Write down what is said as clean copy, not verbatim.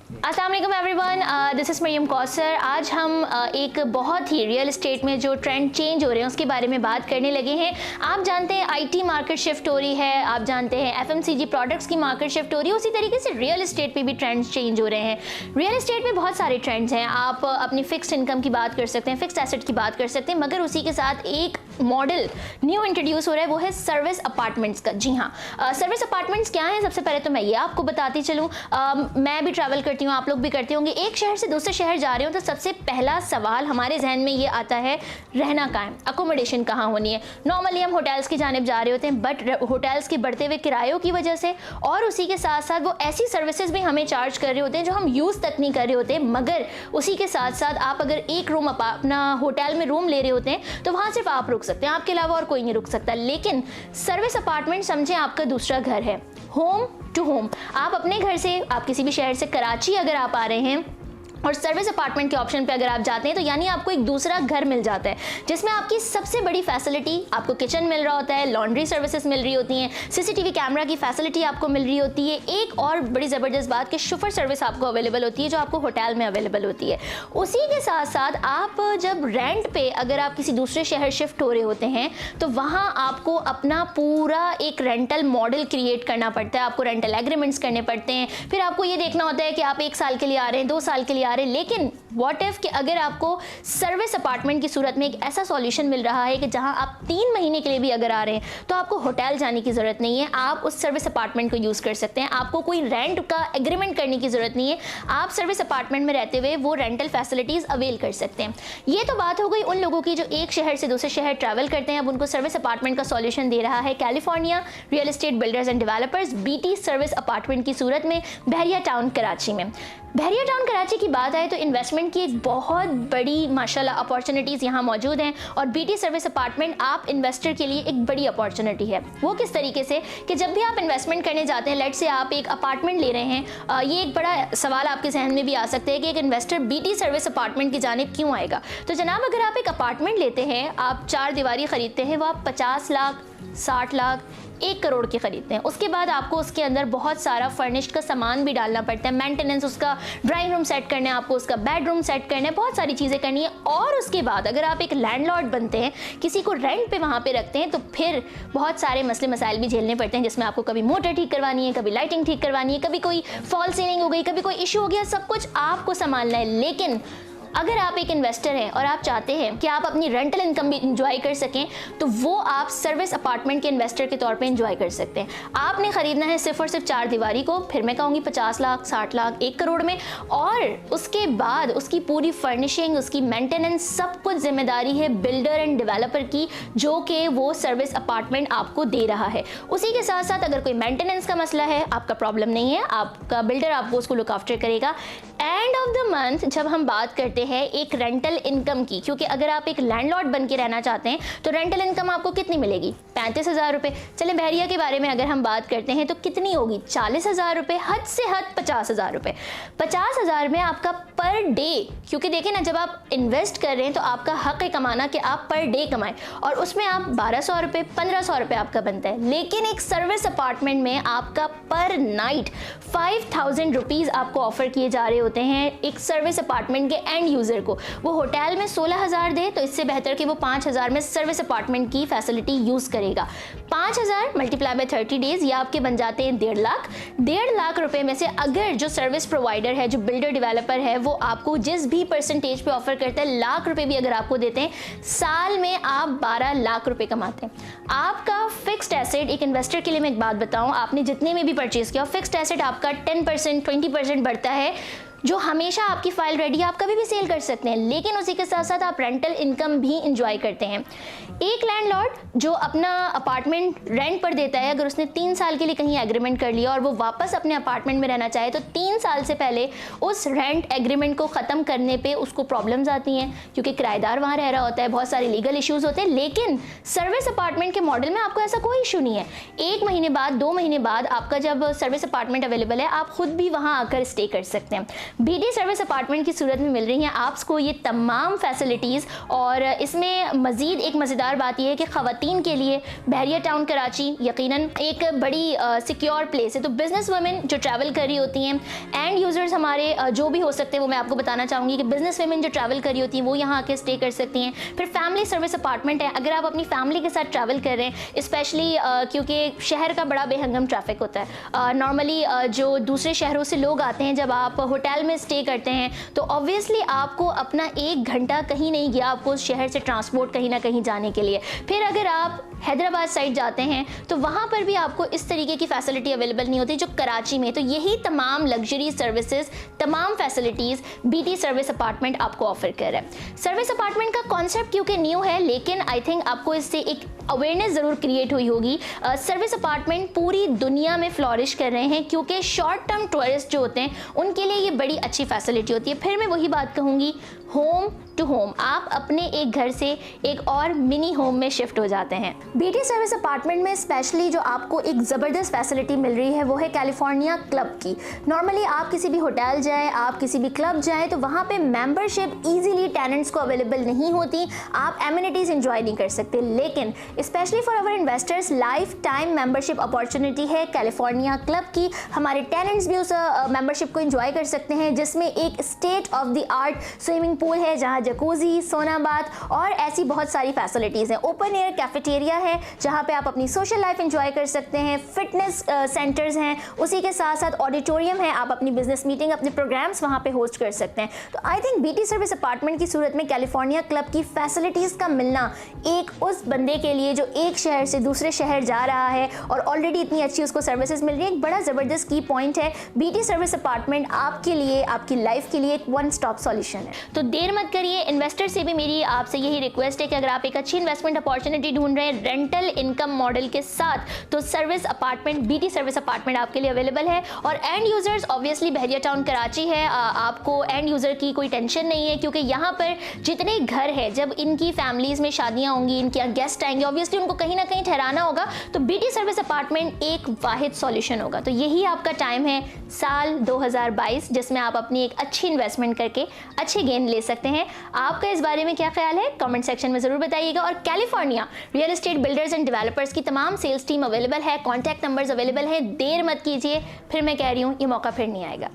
अस्सलाम वालेकुम everyone, this is Mariyam Kausar. आज हम एक बहुत ही रियल एस्टेट में जो ट्रेंड चेंज हो रहे हैं उसके बारे में बात करने लगे हैं। आप जानते हैं आईटी मार्केट शिफ्ट हो रही है, आप जानते हैं एफएमसीजी प्रोडक्ट्स की मार्केट शिफ्ट हो रही है, उसी तरीके से रियल एस्टेट पे भी ट्रेंड्स चेंज हो रहे हैं। रियल एस्टेट में बहुत सारे ट्रेंड्स हैं। आप अपनी फिक्स्ड इनकम की बात कर सकते हैं, फिक्स्ड एसेट की बात कर सकते हैं, मगर उसी के साथ एक मॉडल न्यू इंट्रोड्यूस हो रहा है, वो है सर्विस अपार्टमेंट्स का। जी हाँ, सर्विस अपार्टमेंट्स क्या है? सबसे पहले तो मैं ये आपको बताती चलूँ, मैं भी ट्रैवल करती हूँ, आप लोग भी करते होंगे। एक शहर से दूसरे शहर जा रहे हो तो सबसे पहला सवाल हमारे जहन में ये आता है, रहना कहाँ है, अकोमोडेशन कहाँ होनी है। नॉर्मली हम होटल्स की जानिब जा रहे होते हैं, बट होटल्स के बढ़ते हुए किरायों की वजह से और उसी के साथ साथ वो ऐसी सर्विसेज भी हमें चार्ज कर रहे होते हैं जो हम यूज़ तक नहीं कर रहे होते। मगर उसी के साथ साथ आप अगर एक रूम अपना होटल में रूम ले रहे होते हैं तो वहाँ सिर्फ आप रुक सकते हैं, आपके अलावा और कोई नहीं रुक सकता। लेकिन सर्विस अपार्टमेंट समझें आपका दूसरा घर है, होम टू होम। आप अपने घर से, आप किसी भी शहर से, कराची अगर आप आ रहे हैं और सर्विस अपार्टमेंट के ऑप्शन पे अगर आप जाते हैं तो यानी आपको एक दूसरा घर मिल जाता है जिसमें आपकी सबसे बड़ी फैसिलिटी, आपको किचन मिल रहा होता है, लॉन्ड्री सर्विसेज मिल रही होती हैं, सीसीटीवी कैमरा की फैसिलिटी आपको मिल रही होती है। एक और बड़ी ज़बरदस्त बात कि शुफर सर्विस आपको अवेलेबल होती है जो आपको होटल में अवेलेबल होती है। उसी के साथ साथ आप जब रेंट पे अगर आप किसी दूसरे शहर शिफ्ट हो रहे होते हैं तो वहाँ आपको अपना पूरा एक रेंटल मॉडल क्रिएट करना पड़ता है, आपको रेंटल एग्रीमेंट्स करने पड़ते हैं। फिर आपको ये देखना होता है कि आप 1 साल के लिए आ रहे हैं, 2 साल के लिए आ रहे हैं। लेकिन व्हाट इफ कि अगर आपको सर्विस अपार्टमेंट की सूरत में एक ऐसा सॉल्यूशन मिल रहा है कि जहां आप 3 महीने के लिए भी अगर आ रहे हैं तो आपको होटल जाने की जरूरत नहीं है, आप उस सर्विस अपार्टमेंट को यूज कर सकते हैं, आपको कोई रेंट का एग्रीमेंट करने की जरूरत नहीं है, आप सर्विस अपार्टमेंट में रहते हुए वो रेंटल फैसिलिटीज अवेल कर सकते हैं। ये तो बात हो गई उन लोगों की जो एक शहर से दूसरे शहर ट्रैवल करते हैं। अब उनको सर्विस अपार्टमेंट का सॉल्यूशन दे रहा है California real estate builders and developers, BT service apartment की सूरत में बहरिया टाउन कराची में। बहरिया टाउन कराची की बात आए तो इन्वेस्टमेंट की एक बहुत बड़ी माशाल्लाह अपॉर्चुनिटीज़ यहाँ मौजूद हैं और बीटी सर्विस अपार्टमेंट आप इन्वेस्टर के लिए एक बड़ी अपॉर्चुनिटी है। वो किस तरीके से कि जब भी आप इन्वेस्टमेंट करने जाते हैं, लेट से आप एक अपार्टमेंट ले रहे हैं, ये एक बड़ा सवाल आपके जहन में भी आ सकता है कि एक इन्वेस्टर बीटी सर्विस अपार्टमेंट की जानिब क्यों आएगा। तो जनाब, अगर आप एक अपार्टमेंट लेते हैं, आप 4 दीवारी खरीदते हैं, वो आप 50 लाख, 60 लाख, 1 करोड़ की खरीदते हैं। उसके बाद आपको उसके अंदर बहुत सारा फर्निश्ड का सामान भी डालना पड़ता है, मेंटेनेंस, उसका ड्राइंग रूम सेट करना है, आपको उसका बेडरूम सेट करना है, बहुत सारी चीज़ें करनी है। और उसके बाद अगर आप एक लैंडलॉर्ड बनते हैं, किसी को रेंट पे वहाँ पे रखते हैं, तो फिर बहुत सारे मसले मसाइल भी झेलने पड़ते हैं, जिसमें आपको कभी मोटर ठीक करवानी है, कभी लाइटिंग ठीक करवानी है, कभी कोई फॉल सीलिंग हो गई, कभी कोई इशू हो गया, सब कुछ आपको संभालना है। लेकिन अगर आप एक इन्वेस्टर हैं और आप चाहते हैं कि आप अपनी रेंटल इनकम भी इंजॉय कर सकें, तो वो आप सर्विस अपार्टमेंट के इन्वेस्टर के तौर पे इंजॉय कर सकते हैं। आपने खरीदना है सिर्फ और सिर्फ 4 दीवारी को, फिर मैं कहूँगी 50 लाख, 60 लाख, 1 करोड़ में, और उसके बाद उसकी पूरी फर्निशिंग, उसकी मेंटेनेंस, सब कुछ जिम्मेदारी है बिल्डर एंड डेवलपर की, जो कि वो सर्विस अपार्टमेंट आपको दे रहा है। उसी के साथ साथ अगर कोई मेंटेनेंस का मसला है, आपका प्रॉब्लम नहीं है, आपका बिल्डर आपको उसको लुक आफ्टर करेगा। एंड ऑफ द मंथ जब हम बात करते हैं एक रेंटल इनकम की, क्योंकि अगर आप एक लैंडलॉर्ड बन के रहना चाहते हैं तो रेंटल इनकम आपको कितनी मिलेगी? 35,000 रुपये। चले बहरिया के बारे में अगर हम बात करते हैं तो कितनी होगी? 40,000 रुपये, हद से हद 50,000 रुपये। 50,000 में आपका पर डे, क्योंकि देखिए ना, जब आप इन्वेस्ट कर रहे हैं तो आपका हक है कमाना कि आप पर डे कमाएं, और उसमें आप 1,200 रुपये, 1,500 रुपये आपका बनता है। लेकिन एक सर्विस अपार्टमेंट में आपका पर नाइट 5,000 रुपीज़ आपको ऑफर किए जा रहे होते हैं एक सर्विस अपार्टमेंट के एंड यूज़र को। वो होटल में 16,000 दे तो इससे बेहतर कि वो 5,000 में सर्विस अपार्टमेंट की फैसिलिटी यूज़ करेगा। 5,000 मल्टीप्लाई बाय 30 डेज, ये आपके बन जाते हैं 1.5 लाख। 1.5 लाख रुपए में से अगर जो सर्विस प्रोवाइडर है, जो बिल्डर डेवलपर है, वो आपको जिस भी परसेंटेज पे ऑफर करता है, लाख रुपए भी अगर आपको देते हैं, साल में आप 12 लाख रुपए कमाते हैं। आपका फिक्स्ड एसेट, एक इन्वेस्टर के लिए मैं एक बात बताऊं, आपने जितने में भी परचेज किया, फिक्स्ड एसेट आपका 10%, 20% बढ़ता है, जो हमेशा आपकी फाइल रेडी है, आप कभी भी सेल कर सकते हैं। लेकिन उसी के साथ साथ आप रेंटल इनकम भी इंजॉय करते हैं। एक लैंडलॉर्ड जो अपना अपार्टमेंट रेंट पर देता है, अगर उसने 3 साल के लिए कहीं एग्रीमेंट कर लिया और वो वापस अपने अपार्टमेंट में रहना चाहे, तो 3 साल से पहले उस रेंट एग्रीमेंट को ख़त्म करने पे उसको प्रॉब्लम्स आती हैं, क्योंकि किराएदार वहाँ रह रहा होता है, बहुत सारे लीगल इश्यूज होते हैं। लेकिन सर्विस अपार्टमेंट के मॉडल में आपको ऐसा कोई इशू नहीं है। 1 महीने बाद, 2 महीने बाद आपका जब सर्विस अपार्टमेंट अवेलेबल है, आप खुद भी वहाँ आकर स्टे कर सकते हैं। बीटी सर्विस अपार्टमेंट की सूरत में मिल रही हैं आपको ये तमाम फैसिलिटीज़। और इसमें मज़ीद एक मज़ेदार बात यह है कि ख़वातीन के लिए बहरिया टाउन कराची यकीनन एक बड़ी सिक्योर प्लेस है। तो बिज़नेस वुमेन जो ट्रैवल कर रही होती हैं, एंड यूज़र्स हमारे जो भी हो सकते हैं, वो मैं आपको बताना चाहूँगी कि बिज़नेस वुमेन जो ट्रैवल कर रही होती हैं वो यहाँ आके स्टे कर सकती हैं। फिर फैमिली सर्विस अपार्टमेंट है, अगर आप अपनी फैमिली के साथ ट्रैवल कर रहे हैं, स्पेशली क्योंकि शहर का बड़ा बेहंगम ट्रैफिक होता है। नॉर्मली जो दूसरे शहरों से लोग आते हैं, जब आप होटल में स्टे करते हैं तो ऑब्वियसली आपको अपना 1 घंटा कहीं नहीं गया, आपको उस शहर से ट्रांसपोर्ट कहीं ना कहीं जाने के लिए। फिर अगर आप हैदराबाद साइड जाते हैं तो वहाँ पर भी आपको इस तरीके की फैसिलिटी अवेलेबल नहीं होती जो कराची में। तो यही तमाम लग्जरी सर्विसेज, तमाम फैसिलिटीज़ बीटी सर्विस अपार्टमेंट आपको ऑफर कर रहा है। सर्विस अपार्टमेंट का कॉन्सेप्ट क्योंकि न्यू है, लेकिन आई थिंक आपको इससे एक अवेयरनेस ज़रूर क्रिएट हुई होगी। सर्विस अपार्टमेंट पूरी दुनिया में फ्लॉरिश कर रहे हैं क्योंकि शॉर्ट टर्म टूरिस्ट जो होते हैं उनके लिए ये बड़ी अच्छी फैसिलिटी होती है। फिर मैं वही बात कहूँगी, होम टू होम, आप अपने एक घर से एक और मिनी होम में शिफ्ट हो जाते हैं। बीटी सर्विस अपार्टमेंट में स्पेशली जो आपको एक ज़बरदस्त फैसिलिटी मिल रही है वो है कैलिफोर्निया क्लब की। नॉर्मली आप किसी भी होटल जाएं, आप किसी भी क्लब जाएं तो वहाँ पे मेंबरशिप इजीली टेनेंट्स को अवेलेबल नहीं होती, आप एमिनिटीज़ एंजॉय नहीं कर सकते। लेकिन specially for our investors life time membership opportunity है कैलिफोर्निया क्लब की। हमारे टेनेंट्स भी उस मेंबरशिप को एंजॉय कर सकते हैं, जिसमें एक state of the art swimming pool है, जहाँ जकूजी, सोना बाथ और ऐसी बहुत सारी फैसिलिटीज़ हैं। ओपन एयर कैफेटेरिया है जहाँ पे आप अपनी सोशल लाइफ एंजॉय कर सकते हैं। फिटनेस सेंटर्स हैं, उसी के साथ साथ ऑडिटोरियम है, आप अपनी बिजनेस मीटिंग, अपने प्रोग्राम्स वहाँ पे होस्ट कर सकते हैं। तो I think BT service apartment की सूरत में कैलिफोर्निया क्लब की फैसिलिटीज़ का मिलना एक उस बंदे के लिए जो एक शहर से दूसरे शहर जा रहा है और ऑलरेडी इतनी अच्छी उसको सर्विसेज मिल रही है, एक बड़ा ज़बरदस्त की पॉइंट है। बीटी सर्विस अपार्टमेंट आपके लिए, आपकी लाइफ के लिए एक वन स्टॉप सॉल्यूशन है। तो देर मत करिए, इन्वेस्टर से भी मेरी आपसे यही रिक्वेस्ट है कि अगर आप एक अच्छी इन्वेस्टमेंट अपॉर्चुनिटी ढूंढ रहे हैं रेंटल इनकम मॉडल के साथ, तो service apartment, BT service apartment आपके लिए अवेलेबल है। और and users obviously Bahria town Karachi है, आपको एंड यूजर की कोई टेंशन नहीं है क्योंकि यहाँ पर जितने घर है, जब इनकी फैमिलीज में शादियाँ होंगी, इनके यहाँ गेस्ट आएंगे, ऑब्वियसली उनको कहीं ना कहीं ठहराना होगा, तो बीटी सर्विस अपार्टमेंट एक वाहिद सॉल्यूशन होगा। तो यही आपका टाइम है साल 2022 जिसमें आप अपनी एक अच्छी इन्वेस्टमेंट करके अच्छे गेन ले सकते हैं। आपका इस बारे में क्या ख्याल है, कमेंट सेक्शन में जरूर बताइएगा। और California real estate builders and developers की तमाम सेल्स टीम अवेलेबल है, कॉन्टैक्ट नंबर्स अवेलेबल है, देर मत कीजिए। फिर मैं कह रही हूँ ये मौका फिर नहीं आएगा।